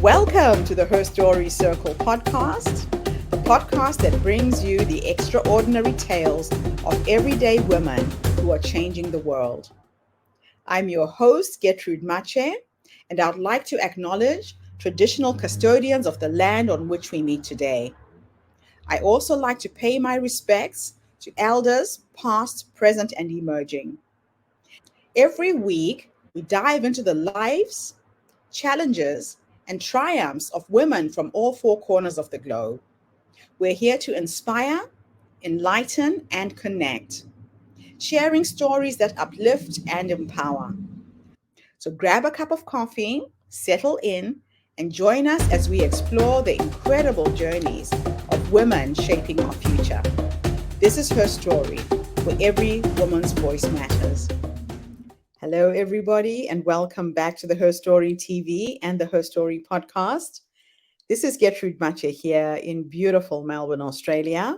Welcome to the Her Story Circle podcast, the podcast that brings you the extraordinary tales of everyday women who are changing the world. I'm your host, Gertrude Mache, and I'd like to acknowledge traditional custodians of the land on which we meet today. I also like to pay my respects to elders, past, present, and emerging. Every week, we dive into the lives, challenges, and triumphs of women from all four corners of the globe. We're here to inspire, enlighten, and connect, sharing stories that uplift and empower. So grab a cup of coffee, settle in, and join us as we explore the incredible journeys of women shaping our future. This is Her Story, where every woman's voice matters. Hello, everybody, and welcome back to the Her Story TV and the Her Story podcast. This is Gertrude Mache here in beautiful Melbourne, Australia.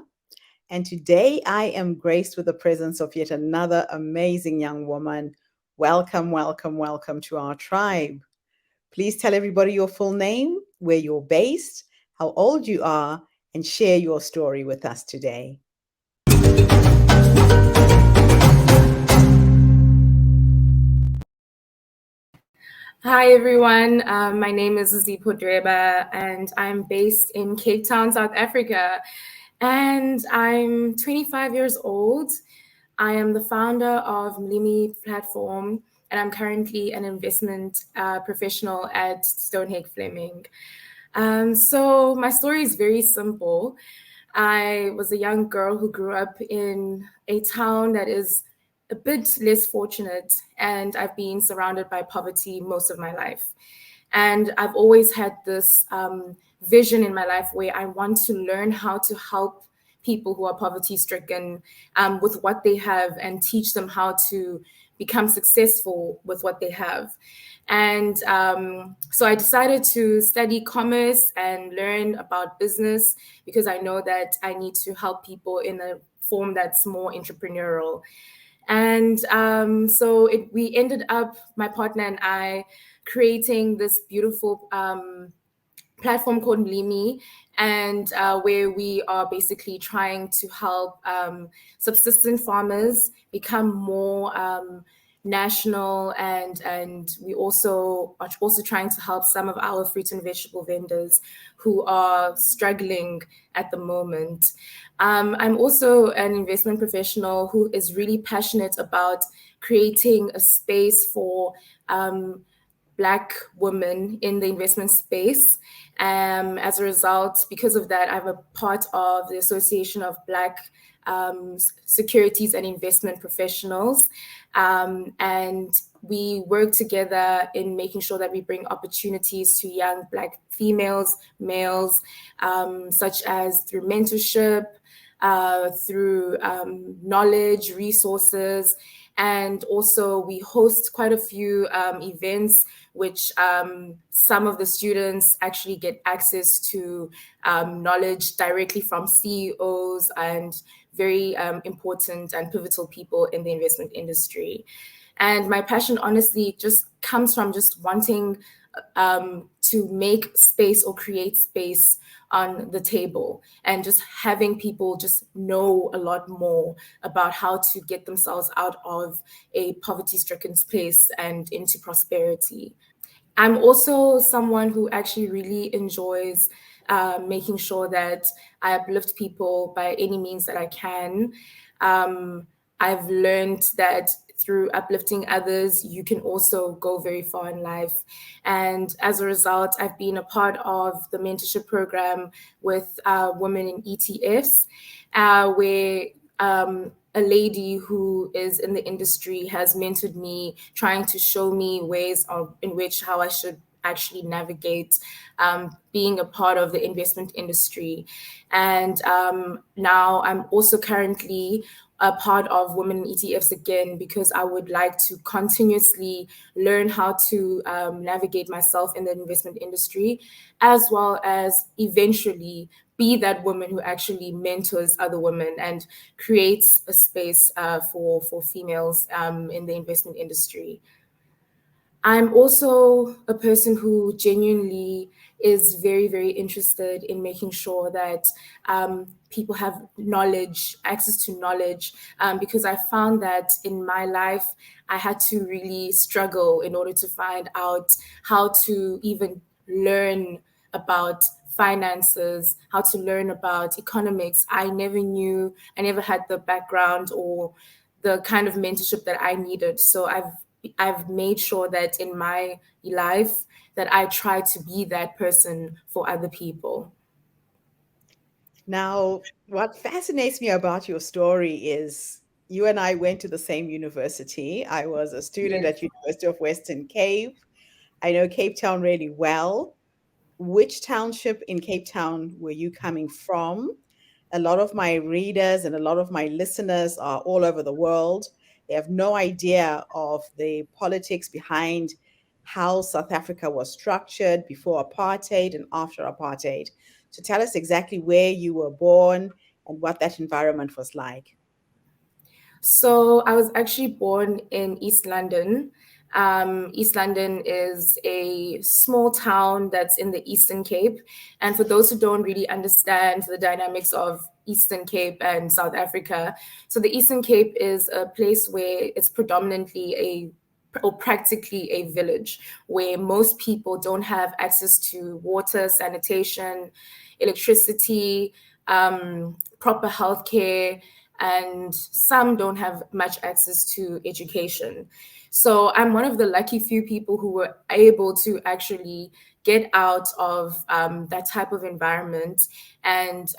And today I am graced with the presence of yet another amazing young woman. Welcome, welcome, welcome to our tribe. Please tell everybody your full name, where you're based, how old you are, and share your story with us today. Hi everyone, my name is Zizipho and I'm based in Cape Town, South Africa, and I'm 25 years old. I am the founder of Mlimi platform, and I'm currently an investment professional at Stonehage Fleming. So my story is very simple. I was a young girl who grew up in a town that is a bit less fortunate, and I've been surrounded by poverty most of my life. And I've always had this vision in my life where I want to learn how to help people who are poverty stricken with what they have and teach them how to become successful with what they have. And so I decided to study commerce and learn about business because I know that I need to help people in a form that's more entrepreneurial. And so we ended up, my partner and I, creating this beautiful platform called Mlimi, and where we are basically trying to help subsistence farmers become more national, and we also are trying to help some of our fruit and vegetable vendors who are struggling at the moment. I'm also an investment professional who is really passionate about creating a space for Black women in the investment space. As a result, because of that, I'm a part of the Association of Black Securities and Investment Professionals. And we work together in making sure that we bring opportunities to young Black females, males, such as through mentorship, through knowledge, resources, and also we host quite a few events which some of the students actually get access to knowledge directly from CEOs and very important and pivotal people in the investment industry. And my passion honestly just comes from just wanting to make space or create space on the table and just having people just know a lot more about how to get themselves out of a poverty-stricken place and into prosperity. I'm also someone who actually really enjoys making sure that I uplift people by any means that I can. I've learned that through uplifting others, you can also go very far in life. And as a result, I've been a part of the mentorship program with women in ETFs, where a lady who is in the industry has mentored me, trying to show me ways in which how I should actually navigate being a part of the investment industry. And now I'm also currently a part of Women in ETFs again, because I would like to continuously learn how to navigate myself in the investment industry, as well as eventually be that woman who actually mentors other women and creates a space for females in the investment industry. I'm also a person who genuinely is very, very interested in making sure that people have knowledge, access to knowledge, because I found that in my life, I had to really struggle in order to find out how to even learn about finances, how to learn about economics. I never knew, I never had the background or the kind of mentorship that I needed. So I've made sure that in my life that I try to be that person for other people. Now, what fascinates me about your story is you and I went to the same university. I was a student Yes. at University of Western Cape. I know Cape Town really well. Which township in Cape Town were you coming from? A lot of my readers and a lot of my listeners are all over the world. They have no idea of the politics behind how South Africa was structured before apartheid and after apartheid. So tell us exactly where you were born and what that environment was like. So I was actually born in East London. East London is a small town that's in the Eastern Cape. And for those who don't really understand the dynamics of Eastern Cape and South Africa, so the Eastern Cape is a place where it's predominantly or practically a village where most people don't have access to water, sanitation, electricity, proper healthcare, and some don't have much access to education. So I'm one of the lucky few people who were able to actually get out of that type of environment and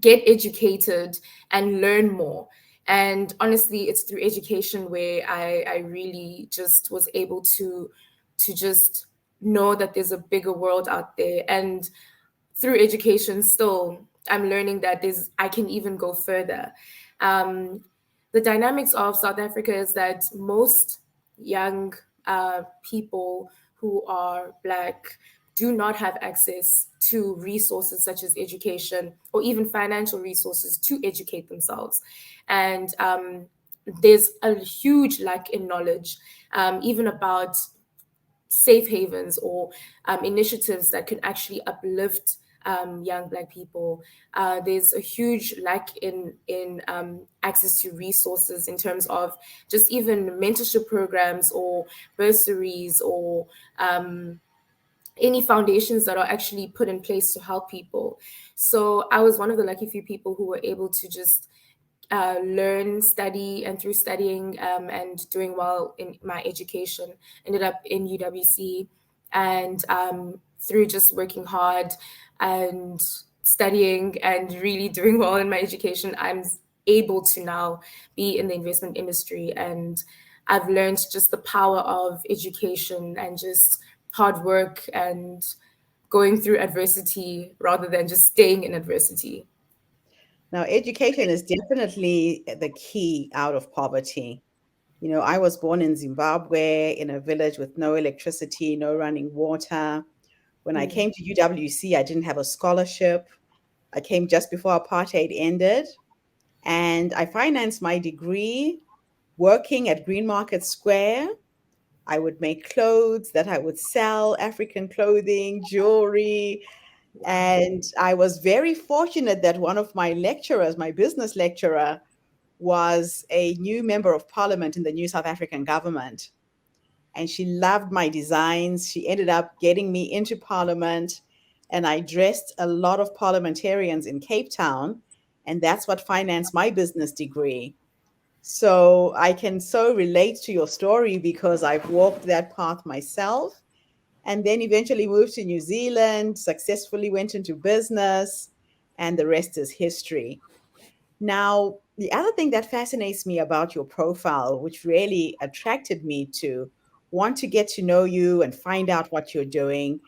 get educated and learn more. And honestly, it's through education where I really just was able to just know that there's a bigger world out there. And through education still I'm learning that there's I can even go further. um, the dynamics of South Africa is that most young people who are Black do not have access to resources such as education or even financial resources to educate themselves. And there's a huge lack in knowledge, even about safe havens or initiatives that can actually uplift young Black people. There's a huge lack in access to resources in terms of just even mentorship programs or bursaries or any foundations that are actually put in place to help people. So I was one of the lucky few people who were able to just learn, study, and through studying and doing well in my education, ended up in UWC. And through just working hard and studying and really doing well in my education, I'm able to now be in the investment industry. And I've learned just the power of education and just hard work and going through adversity rather than just staying in adversity. Now, education is definitely the key out of poverty. You know, I was born in Zimbabwe in a village with no electricity, no running water. When I Mm. came to UWC, I didn't have a scholarship. I came just before apartheid ended, and I financed my degree working at Green Market Square. I would make clothes that I would sell, African clothing, jewelry. Wow. And I was very fortunate that one of my lecturers, my business lecturer, was a new member of parliament in the new South African government. And she loved my designs. She ended up getting me into parliament, and I dressed a lot of parliamentarians in Cape Town. And that's what financed my business degree. So I can so relate to your story because I've walked that path myself and then eventually moved to New Zealand, successfully went into business, and the rest is history. Now, the other thing that fascinates me about your profile, which really attracted me to want to get to know you and find out what you're doing,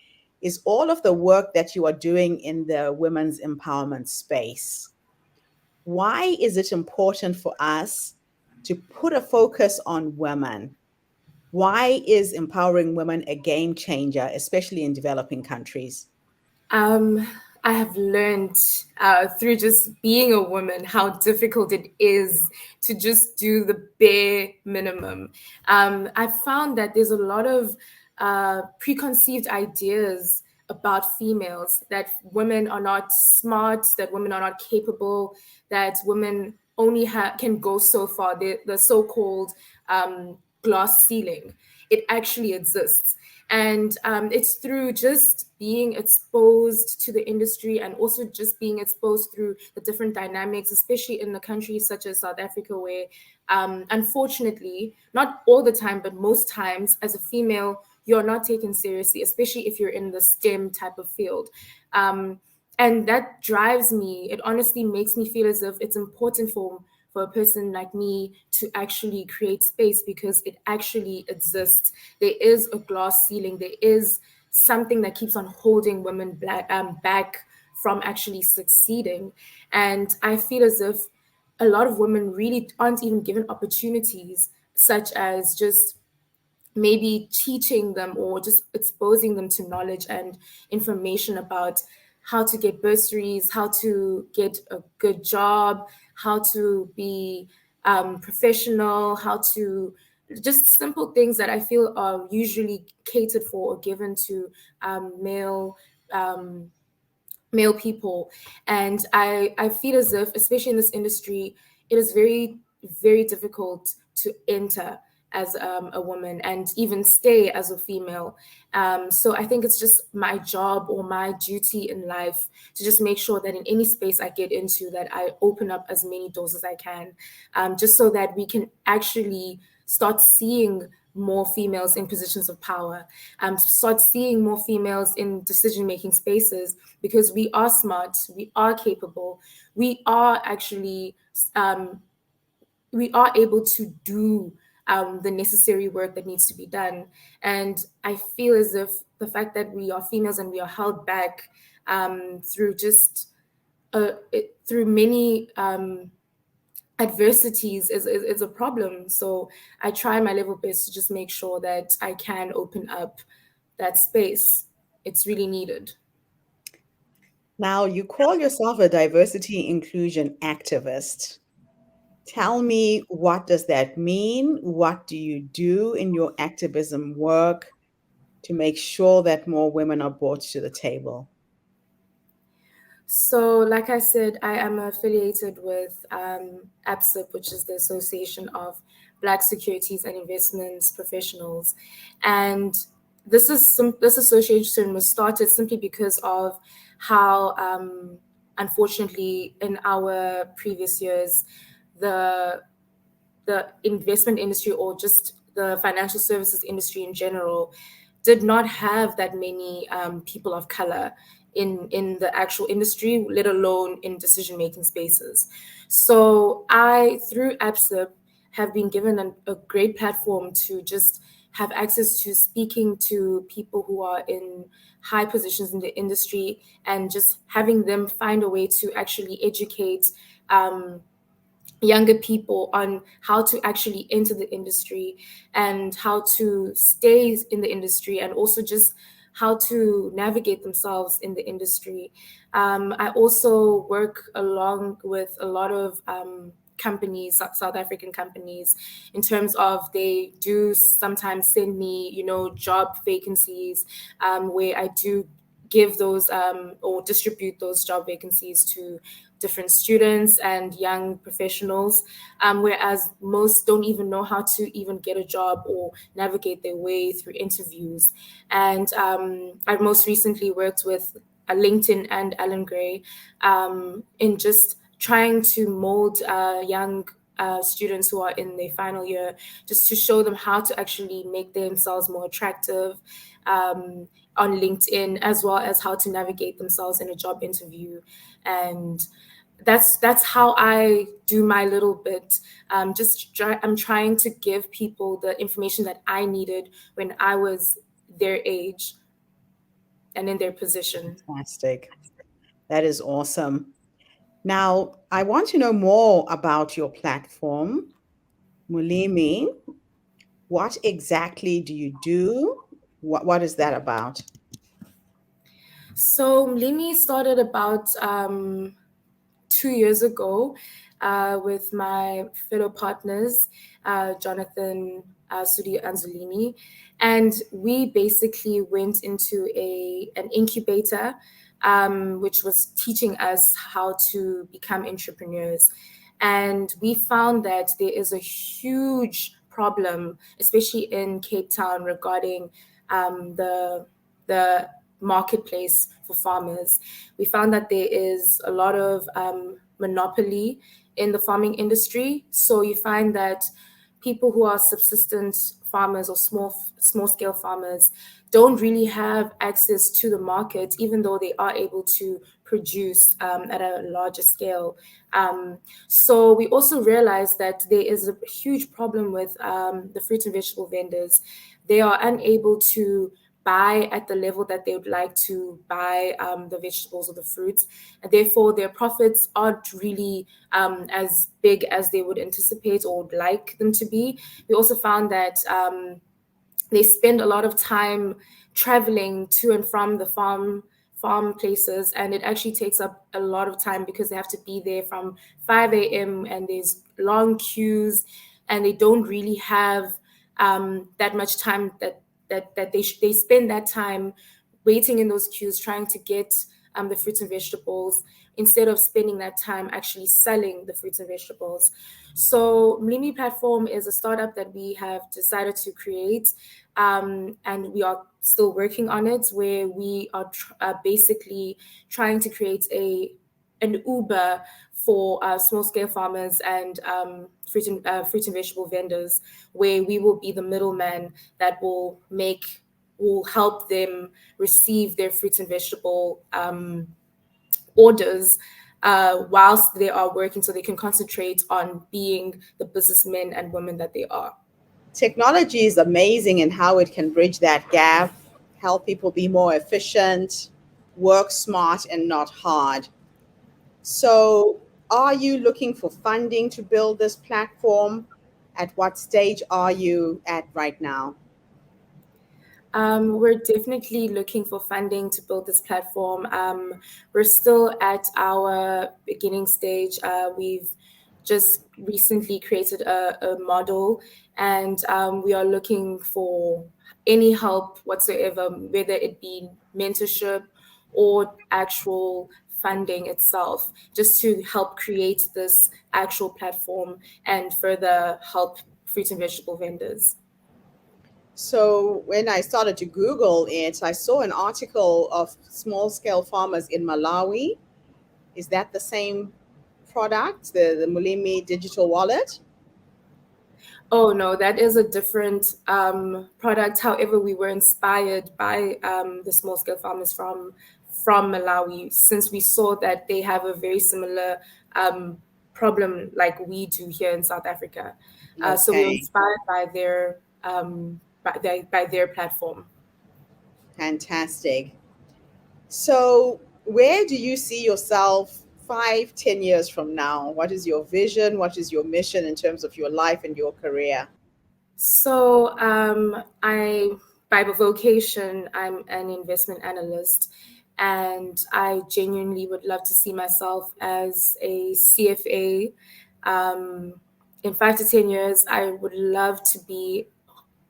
is all of the work that you are doing in the women's empowerment space. Why is it important for us to put a focus on women? Why is empowering women a game changer, especially in developing countries? Um, I have learned through just being a woman how difficult it is to just do the bare minimum. I found that there's a lot of preconceived ideas about females, that women are not smart, that women are not capable, that women only can go so far, the so-called glass ceiling. It actually exists. And it's through just being exposed to the industry and also just being exposed through the different dynamics, especially in the countries such as South Africa, where unfortunately, not all the time, but most times as a female, you're not taken seriously, especially if you're in the STEM type of field. And that drives me. It honestly makes me feel as if it's important for a person like me to actually create space, because it actually exists. There is a glass ceiling. There is something that keeps on holding women back from actually succeeding. And I feel as if a lot of women really aren't even given opportunities, such as just maybe teaching them or just exposing them to knowledge and information about how to get bursaries, how to get a good job, how to be professional, how to just simple things that I feel are usually catered for or given to male um, male people. And I feel as if, especially in this industry, it is very, very difficult to enter as a woman and even stay as a female. So I think it's just my job or my duty in life to just make sure that in any space I get into, that I open up as many doors as I can, just so that we can actually start seeing more females in positions of power, start seeing more females in decision-making spaces, because we are smart, we are capable, we are actually, we are able to do the necessary work that needs to be done. And I feel as if the fact that we are females and we are held back through just through many adversities is a problem. So I try my level best to just make sure that I can open up that space. It's really needed. Now, you call yourself a diversity inclusion activist. Tell me, what does that mean? What do you do in your activism work to make sure that more women are brought to the table? So, like I said, I am affiliated with APSIP, which is the Association of Black Securities and Investments Professionals. And this association was started simply because of how, unfortunately, in our previous years, the the investment industry, or just the financial services industry in general, did not have that many people of color in the actual industry, let alone in decision making spaces. So I, through APSIP, have been given a great platform to just have access to speaking to people who are in high positions in the industry, and just having them find a way to actually educate younger people on how to actually enter the industry and how to stay in the industry, and also just how to navigate themselves in the industry. I also work along with a lot of companies, South African companies, in terms of they do sometimes send me, job vacancies, where I do give those or distribute those job vacancies to different students and young professionals, whereas most don't even know how to even get a job or navigate their way through interviews. And I most recently worked with LinkedIn and Alan Gray in just trying to mold young students who are in their final year, just to show them how to actually make themselves more attractive on LinkedIn, as well as how to navigate themselves in a job interview. And that's how I do my little bit. I'm trying to give people the information that I needed when I was their age and in their position. Fantastic. That is awesome. Now, I want to know more about your platform, Mulimi. What exactly do you do? What is that about? So Mlimi started about 2 years ago with my fellow partners, Jonathan, Sudi Anzolini. And we basically went into an incubator, which was teaching us how to become entrepreneurs. And we found that there is a huge problem, especially in Cape Town, regarding the marketplace for farmers. We found that there is a lot of monopoly in the farming industry. So you find that people who are subsistence farmers or small scale farmers don't really have access to the market, even though they are able to produce at a larger scale. So we also realized that there is a huge problem with the fruit and vegetable vendors. They are unable to buy at the level that they would like to buy the vegetables or the fruits, and therefore their profits aren't really as big as they would anticipate or would like them to be. We also found that they spend a lot of time traveling to and from the farm places, and it actually takes up a lot of time because they have to be there from 5 a.m. and there's long queues, and they don't really have that much time that they spend that time waiting in those queues trying to get the fruits and vegetables instead of spending that time actually selling the fruits and vegetables. So Mlimi Platform is a startup that we have decided to create, and we are still working on it, where we are basically trying to create an Uber for small scale farmers and fruit and vegetable vendors, where we will be the middleman that will help them receive their fruits and vegetable orders whilst they are working, so they can concentrate on being the businessmen and women that they are. Technology is amazing in how it can bridge that gap, help people be more efficient, work smart and not hard. So, are you looking for funding to build this platform? At what stage are you at right now? We're definitely looking for funding to build this platform. We're still at our beginning stage. We've just recently created a model, and we are looking for any help whatsoever, whether it be mentorship or actual funding itself, just to help create this actual platform and further help fruit and vegetable vendors. So, when I started to Google it, I saw an article of small scale farmers in Malawi. Is that the same product, the Mulimi digital wallet? Oh no, that is a different product. However, we were inspired by the small scale farmers from Malawi, since we saw that they have a very similar um, problem like we do here in South Africa. So we were Okay, inspired by their platform. fantastic. So, where do you see yourself 5, 10 years from now? What is your vision? What is your mission in terms of your life and your career? So, by vocation, I'm an investment analyst, and I genuinely would love to see myself as a CFA. Um, in 5 to 10 years, I would love to be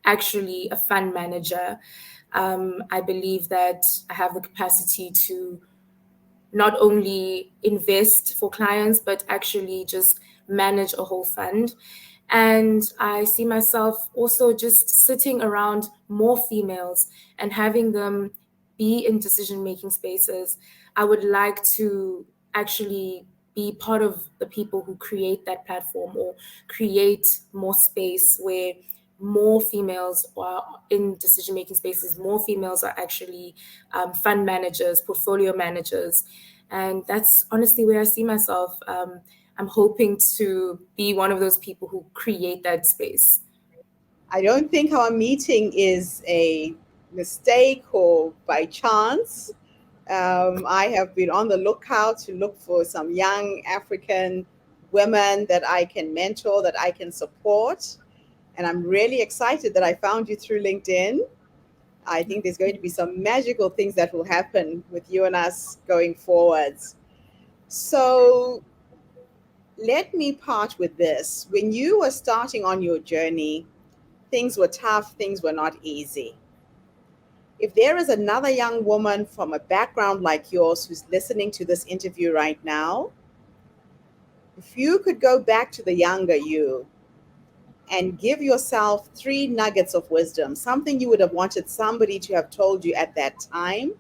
actually a fund manager. I believe that I have the capacity to not only invest for clients, but actually just manage a whole fund. And I see myself also just sitting around more females and having them be in decision making spaces. I would like to actually be part of the people who create that platform or create more space where more females are in decision making spaces, more females are actually fund managers, portfolio managers. And that's honestly where I see myself. I'm hoping to be one of those people who create that space. I don't think our meeting is a mistake or by chance. I have been on the lookout to look for some young African women that I can mentor, that I can support. And I'm really excited that I found you through LinkedIn. I think there's going to be some magical things that will happen with you and us going forwards. So let me part with this. When you were starting on your journey, Things were tough, things were not easy. If there is another young woman from a background like yours who's listening to this interview right now, if you could go back to the younger you and give yourself three nuggets of wisdom, something you would have wanted somebody to have told you at that time,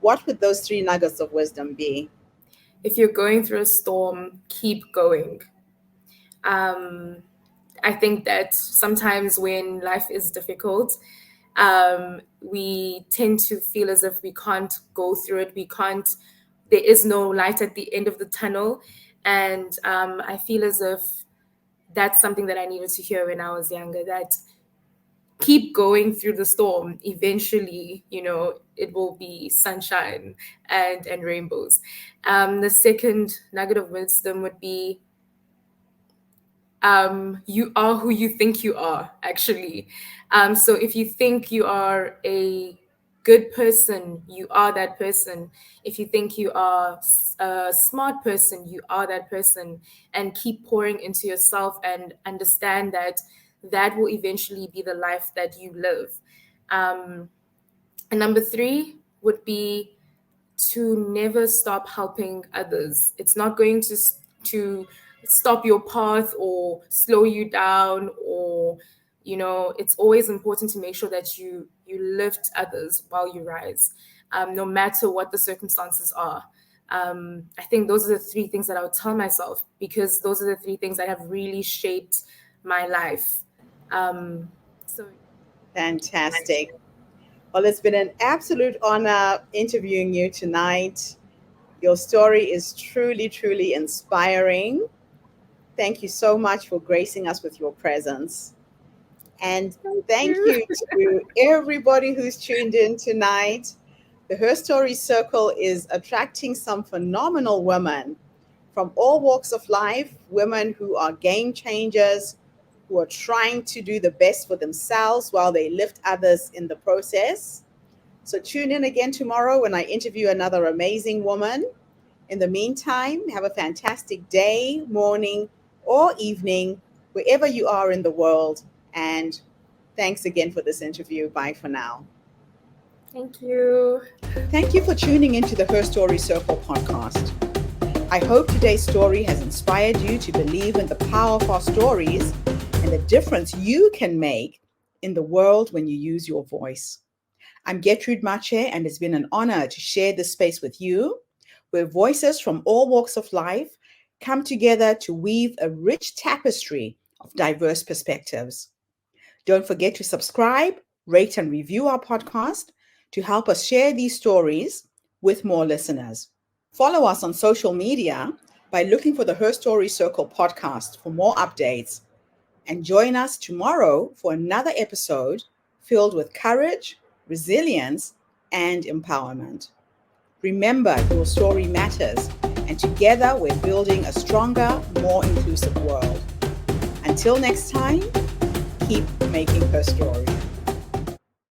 what would those three nuggets of wisdom be? If you're going through a storm, keep going. Um, I think that sometimes when life is difficult, we tend to feel as if we can't go through it. There is no light at the end of the tunnel. And I feel as if that's something that I needed to hear when I was younger, that keep going through the storm. Eventually, it will be sunshine and rainbows. The second nugget of wisdom would be, you are who you think you are, actually. So if you think you are a good person, you are that person. If you think you are a smart person, you are that person. And keep pouring into yourself and understand that that will eventually be the life that you live. And number three would be to never stop helping others. It's not going to stop your path or slow you down, or it's always important to make sure that you lift others while you rise, no matter what the circumstances are. I think those are the three things that I would tell myself, because those are the three things that have really shaped my life. So Fantastic. Well, it's been an absolute honor interviewing you tonight. Your story is truly, truly inspiring. Thank you so much for gracing us with your presence. And thank thank you. you to everybody who's tuned in tonight. The Her Story Circle is attracting some phenomenal women from all walks of life, women who are game changers, who are trying to do the best for themselves while they lift others in the process. So tune in again tomorrow when I interview another amazing woman. In the meantime, have a fantastic day, morning, or evening, wherever you are in the world. And thanks again for this interview. Bye for now. Thank you. Thank you for tuning into the Her Story Circle podcast. I hope today's story has inspired you to believe in the power of our stories and the difference you can make in the world when you use your voice. I'm Gertrude Mache, and it's been an honor to share this space with you, where voices from all walks of life come together to weave a rich tapestry of diverse perspectives. Don't forget to subscribe, rate, and review our podcast to help us share these stories with more listeners. Follow us on social media by looking for the Her Story Circle podcast for more updates. And join us tomorrow for another episode filled with courage, resilience, and empowerment. Remember, your story matters, and together we're building a stronger, more inclusive world. Until next time, keep making her story.